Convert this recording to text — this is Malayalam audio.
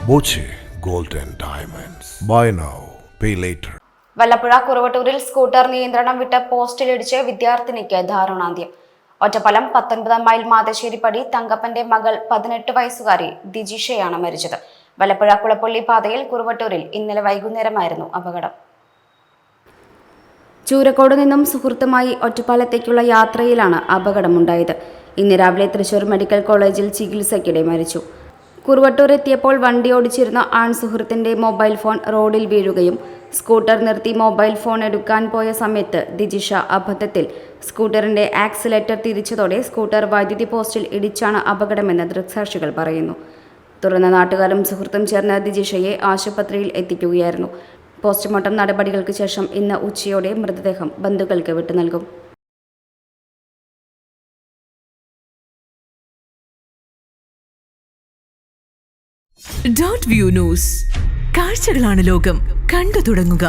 Boche gold and diamonds. Buy now pay later. Vallappuzha കുറുവട്ടൂരിൽ സ്കൂട്ടർ നിയന്ത്രണം വിട്ട് പോസ്റ്റിലിടിച്ച് വിദ്യാർത്ഥിനിക്ക് ദാരുണാന്ത്യം. ഒറ്റപ്പാലം 19 മൈൽ മാതശ്ശേരിപ്പടി തങ്കപ്പന്റെ മകൾ 18 വയസ്സുകാരി ദിജിഷയാണ് മരിച്ചത്. വല്ലപ്പുഴ കുളപ്പള്ളി പാതയിൽ കുറുവട്ടൂരിൽ ഇന്നലെ വൈകുന്നേരമായിരുന്നു അപകടം. ചൂരക്കോട് നിന്നും സുഹൃത്തുമായി ഒറ്റപ്പാലത്തേക്കുള്ള യാത്രയിലാണ് അപകടമുണ്ടായത്. ഇന്ന് രാവിലെ തൃശൂർ മെഡിക്കൽ കോളേജിൽ ചികിത്സയ്ക്കിടെ മരിച്ചു. കുറുവട്ടൂർ എത്തിയപ്പോൾ വണ്ടി ഓടിച്ചിരുന്ന ആൺ സുഹൃത്തിന്റെ മൊബൈൽ ഫോൺ റോഡിൽ വീഴുകയും സ്കൂട്ടർ നിർത്തി മൊബൈൽ ഫോൺ എടുക്കാൻ പോയ സമയത്ത് ദിജിഷ അബദ്ധത്തിൽ സ്കൂട്ടറിന്റെ ആക്സിലേറ്റർ തിരിച്ചതോടെ സ്കൂട്ടർ വൈദ്യുതി പോസ്റ്റിൽ ഇടിച്ചാണ് അപകടമെന്ന് ദൃക്സാക്ഷികൾ പറയുന്നു. തുടർന്ന് നാട്ടുകാരും സുഹൃത്തും ചേർന്ന് ദിജിഷയെ ആശുപത്രിയിൽ എത്തിക്കുകയായിരുന്നു. പോസ്റ്റ്മോർട്ടം നടപടികൾക്ക് ശേഷം ഇന്ന് ഉച്ചയോടെ മൃതദേഹം ബന്ധുക്കൾക്ക് വിട്ടു നൽകും. Dot view news. കാഴ്ചകളാണ് ലോകം. കണ്ടു തുടങ്ങുക.